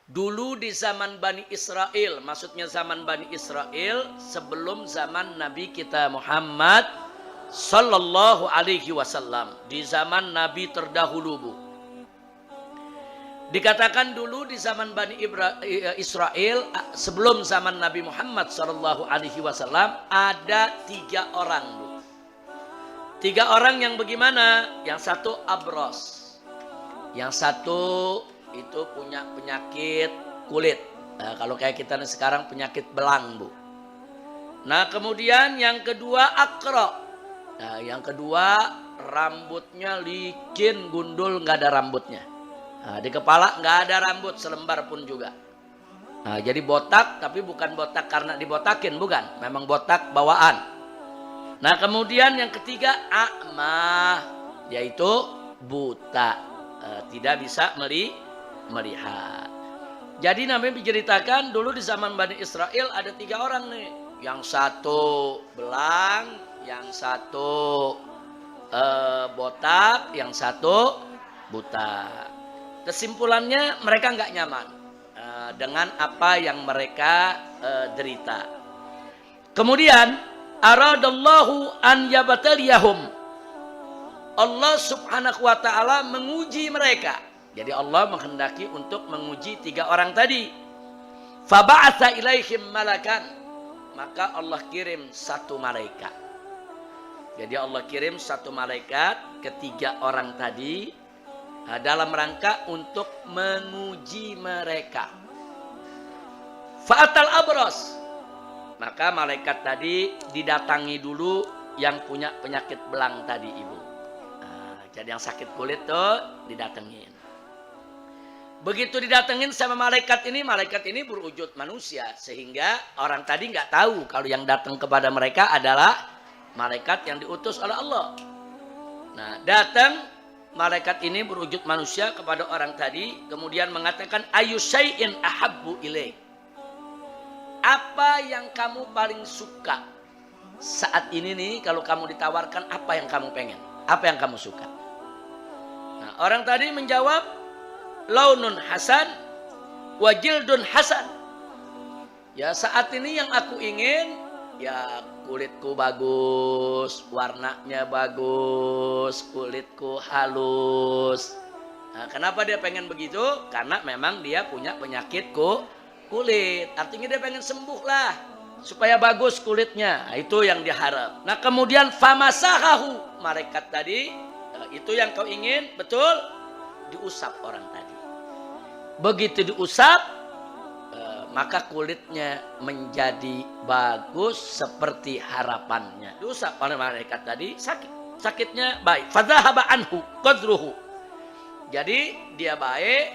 Dulu di zaman Bani Israel, maksudnya zaman Bani Israel sebelum zaman Nabi kita Muhammad Sallallahu Alaihi Wasallam, di zaman Nabi terdahulu, Bu. Dikatakan dulu di zaman Bani Israel sebelum zaman Nabi Muhammad Sallallahu Alaihi Wasallam ada 3 orang, Bu. 3 orang yang bagaimana? Yang satu abros, yang satu itu punya penyakit kulit. Nah, kalau kayak kita sekarang penyakit belang, Bu. Nah, kemudian yang kedua akro. Nah, yang kedua rambutnya licin, gundul, nggak ada rambutnya. Nah, di kepala nggak ada rambut selembar pun juga. Nah, jadi botak, tapi bukan botak karena dibotakin, bukan. Memang botak bawaan. Nah, kemudian yang ketiga a'ma, yaitu buta, tidak bisa melihat. Jadi Nabi menceritakan dulu di zaman Bani Israel ada 3 orang nih. Yang satu belang, yang satu botak, yang satu buta. Kesimpulannya mereka nggak nyaman dengan apa yang mereka derita. Kemudian aradallahu an yabtaliyahum, Allah subhanahu wa ta'ala menguji mereka. Jadi Allah menghendaki untuk menguji 3 orang tadi. Faba'atha ilaihim malakan, maka Allah kirim 1 malaikat. Jadi Allah kirim 1 malaikat ke 3 orang tadi dalam rangka untuk menguji mereka. Fa'atal abros, maka malaikat tadi didatangi dulu yang punya penyakit belang tadi, Ibu. Jadi yang sakit kulit tuh didatengin. Begitu didatengin sama malaikat ini berwujud manusia, sehingga orang tadi nggak tahu kalau yang datang kepada mereka adalah malaikat yang diutus oleh Allah. Nah, datang malaikat ini berwujud manusia kepada orang tadi, kemudian mengatakan ayu syai'in ahabbu ilaik. Apa yang kamu paling suka saat ini nih, kalau kamu ditawarkan apa yang kamu pengen? Apa yang kamu suka? Nah, orang tadi menjawab launun hasan wa jildun hasan. Ya, saat ini yang aku ingin ya kulitku bagus, warnanya bagus, kulitku halus. Nah, kenapa dia pengen begitu? Karena memang dia punya penyakit kulit. Artinya dia pengen sembuh lah, supaya bagus kulitnya. Nah, itu yang diharap. Nah, kemudian famasahahu, malaikat tadi, itu yang kau ingin, betul? Diusap orang tadi. Begitu diusap, maka kulitnya menjadi bagus seperti harapannya. Diusap oleh malaikat tadi, sakit. Sakitnya baik. Fadhahaba anhu qadruhu. Jadi dia baik,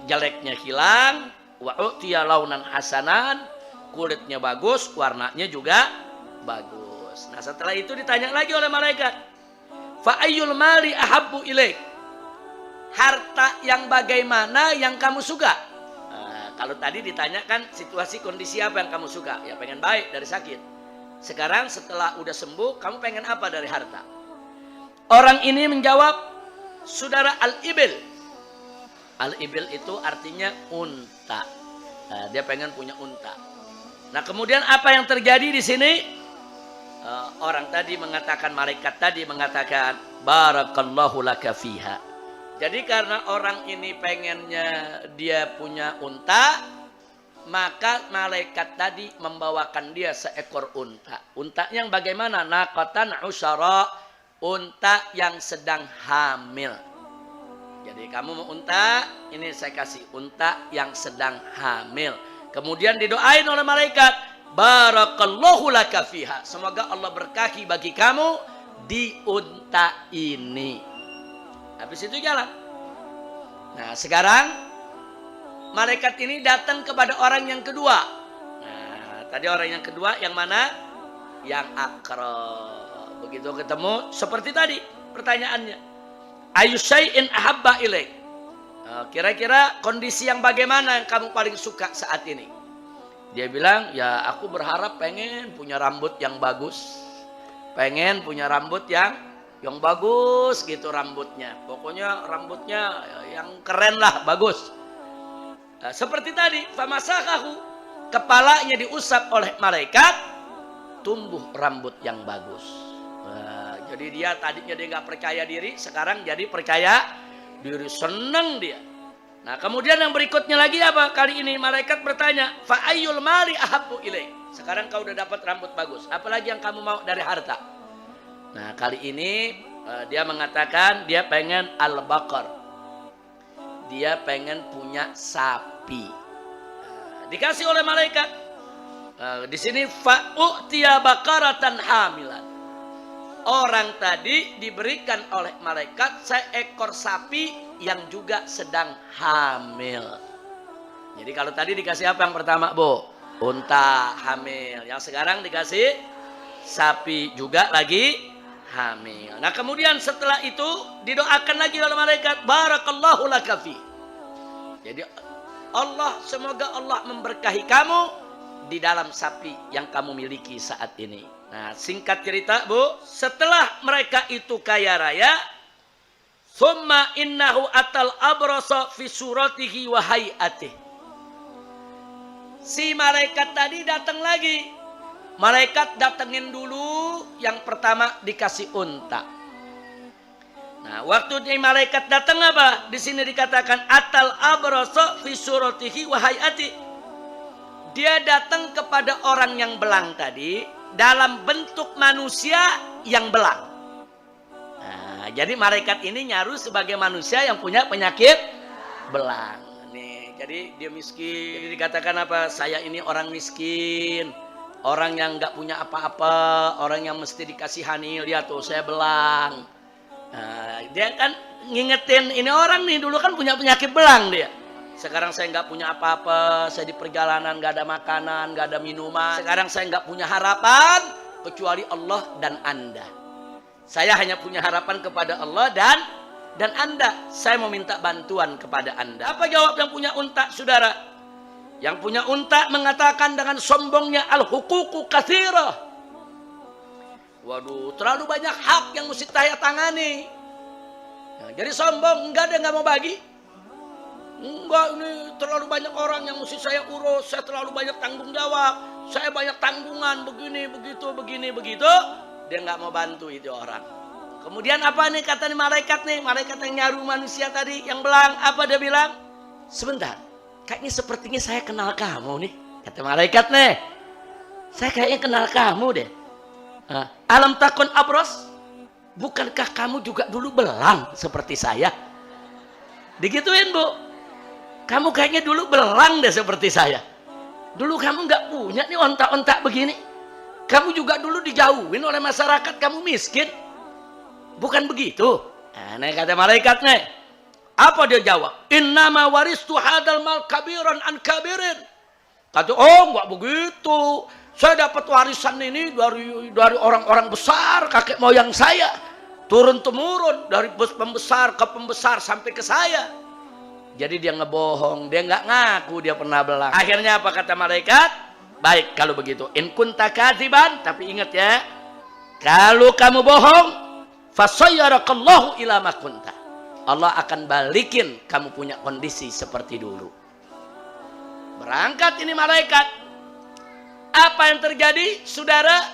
jeleknya hilang, wa utiya launan hasanan, kulitnya bagus, warnanya juga bagus. Nah, setelah itu ditanya lagi oleh malaikat, fa ayyul mali ahabbu ilaik, harta yang bagaimana yang kamu suka? Nah, kalau tadi ditanyakan situasi kondisi apa yang kamu suka, ya pengen baik dari sakit. Sekarang setelah udah sembuh, kamu pengen apa dari harta? Orang ini menjawab, saudara al-ibil. Al-ibil itu artinya unta. Nah, dia pengen punya unta. Nah, kemudian apa yang terjadi di sini? Orang tadi mengatakan, malaikat tadi mengatakan, barakallahu laka fiha. Jadi karena orang ini pengennya dia punya unta, maka malaikat tadi membawakan dia seekor unta. Unta yang bagaimana? Naqatan usyara, unta yang sedang hamil. Jadi kamu mau unta, ini saya kasih unta yang sedang hamil. Kemudian didoain oleh malaikat, barakallahu laka fiha, semoga Allah berkahi bagi kamu di unta ini. Habis itu jalan. Nah, sekarang malaikat ini datang kepada orang yang kedua. Nah, tadi orang yang kedua yang mana? Yang akrab. Begitu ketemu seperti tadi pertanyaannya, ayu syai'in ahabba ilaik. Kira-kira kondisi yang bagaimana yang kamu paling suka saat ini? Dia bilang, ya aku berharap pengen punya rambut yang bagus. Pengen punya rambut yang bagus gitu rambutnya. Pokoknya rambutnya yang keren lah, bagus. Seperti tadi, famasakahu, kepalanya diusap oleh malaikat, tumbuh rambut yang bagus. Jadi dia tadinya dia nggak percaya diri, sekarang jadi percaya diri, seneng dia. Nah kemudian yang berikutnya lagi apa? Kali ini malaikat bertanya, fa ayyul mali ahabbu ilaik. Sekarang kau udah dapat rambut bagus, apalagi yang kamu mau dari harta? Nah kali ini dia mengatakan dia pengen al-baqar, dia pengen punya sapi. Dikasih oleh malaikat. Di sini fa'u'tiya baqaratan hamilan. Orang tadi diberikan oleh malaikat seekor sapi yang juga sedang hamil. Jadi kalau tadi dikasih apa yang pertama, Bu? Unta hamil. Yang sekarang dikasih sapi juga lagi hamil. Nah kemudian setelah itu didoakan lagi oleh malaikat, barakallahu laka fi. Jadi Allah, semoga Allah memberkahi kamu di dalam sapi yang kamu miliki saat ini. Nah singkat cerita, Bu, setelah mereka itu kaya raya, summa innahu atal abrasa fi suratihi wa hayatihi. Si malaikat tadi datang lagi. Malaikat datengin dulu, yang pertama dikasih unta. Nah, waktu di malaikat datang apa? Di sini dikatakan atal abrasa fi suratihi wa hayatihi. Dia datang kepada orang yang belang tadi dalam bentuk manusia yang belang. Nah, jadi malaikat ini nyaru sebagai manusia yang punya penyakit belang. Nih, jadi dia miskin. Jadi dikatakan apa? Saya ini orang miskin, orang yang nggak punya apa-apa, orang yang mesti dikasihani. Lihat tuh, saya belang. Nah, dia kan ngingetin ini orang nih dulu kan punya penyakit belang dia. Sekarang saya nggak punya apa-apa, saya di perjalanan nggak ada makanan, nggak ada minuman. Sekarang saya nggak punya harapan kecuali Allah dan Anda. Saya hanya punya harapan kepada Allah dan Anda. Saya mau minta bantuan kepada Anda. Apa jawab yang punya unta, saudara? Yang punya unta mengatakan dengan sombongnya, al-huququ katsirah. Waduh, terlalu banyak hak yang mesti saya tangani. Nah, jadi sombong, enggak, dia nggak mau bagi. Enggak, ini terlalu banyak orang yang mesti saya urus, saya terlalu banyak tanggung jawab, saya banyak tanggungan, begini, begitu. Dia nggak mau bantu itu orang. Kemudian apa nih kata nih malaikat yang nyaru manusia tadi yang belang, apa dia bilang? Sebentar, kayaknya sepertinya saya kenal kamu nih, kata malaikat nih. Saya kayaknya kenal kamu deh. Alam takun abros, bukankah kamu juga dulu belang seperti saya? Digituin, Bu. Kamu kayaknya dulu belang deh seperti saya. Dulu kamu nggak punya nih ontak-ontak begini. Kamu juga dulu dijauhin oleh masyarakat, kamu miskin. Bukan begitu? Nah, kata malaikat nih. Apa dia jawab? Innama waristu hadal mal kabiran an kabirin. Kata, oh nggak begitu. Saya dapat warisan ini dari orang-orang besar, kakek moyang saya. Turun-temurun dari pembesar ke pembesar sampai ke saya. Jadi dia ngebohong, dia nggak ngaku dia pernah belang. Akhirnya apa kata malaikat? Baik kalau begitu. In kunta kadziban, tapi ingat ya, kalau kamu bohong, fasayyarakallahu ila ma kunta. Allah akan balikin kamu punya kondisi seperti dulu. Berangkat ini malaikat. Apa yang terjadi, saudara?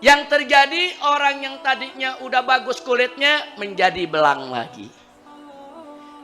Yang terjadi orang yang tadinya udah bagus kulitnya menjadi belang lagi.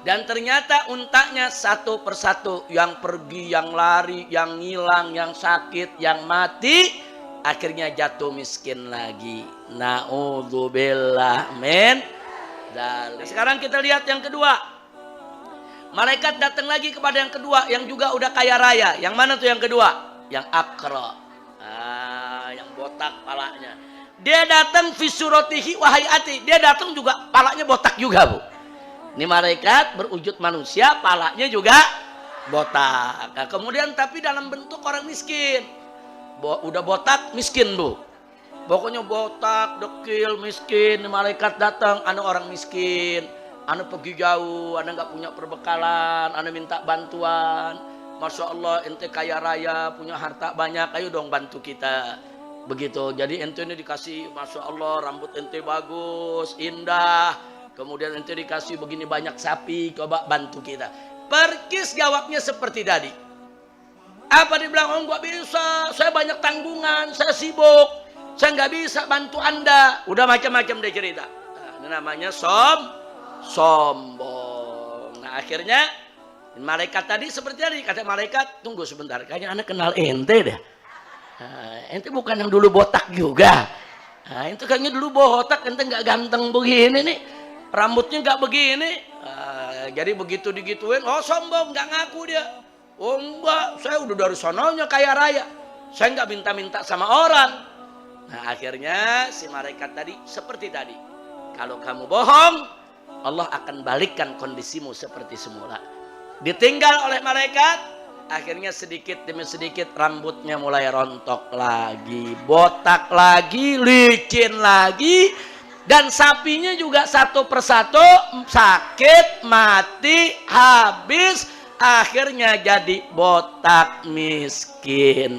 Dan ternyata untanya satu persatu yang pergi, yang lari, yang hilang, yang sakit, yang mati, akhirnya jatuh miskin lagi. Na'udzubillah min dzalik. Sekarang kita lihat yang kedua. Malaikat datang lagi kepada yang kedua, yang juga udah kaya raya. Yang mana tuh yang kedua? Yang akra. Yang botak palanya. Dia datang fi suratihi wa hayati. Dia datang juga palanya botak juga, Bu. Ini malaikat berwujud manusia, palanya juga botak. Nah, kemudian tapi dalam bentuk orang miskin. Udah botak, miskin, Bu. Pokoknya botak, dekil, miskin. Ini malaikat datang, anu orang miskin. Anu pergi jauh, anu nggak punya perbekalan, anu minta bantuan. Masya Allah, ente kaya raya, punya harta banyak, ayo dong bantu kita. Begitu, jadi ente ini dikasih, Masya Allah, rambut ente bagus, indah. Kemudian ente dikasih begini banyak sapi, coba bantu kita. Perkis jawabnya seperti tadi. Apa dibilang? Oh nggak bisa, saya banyak tanggungan, saya sibuk, saya nggak bisa bantu Anda. Udah macam-macam dia cerita. Nah, ini namanya sombong. Nah akhirnya malaikat tadi seperti tadi, kata malaikat, tunggu sebentar, kayaknya Anda kenal ente deh. Ente bukan yang dulu botak juga. Itu kayaknya dulu botak, ente nggak ganteng begini nih, rambutnya nggak begini. Jadi begitu digituin, oh sombong, nggak ngaku dia. Oh enggak, saya udah dari sononya kaya raya, saya nggak minta-minta sama orang. Nah akhirnya si malaikat tadi seperti tadi, kalau kamu bohong, Allah akan balikkan kondisimu seperti semula. Ditinggal oleh malaikat, akhirnya sedikit demi sedikit rambutnya mulai rontok lagi, botak lagi, licin lagi, dan sapinya juga satu persatu sakit, mati, habis, akhirnya jadi botak miskin.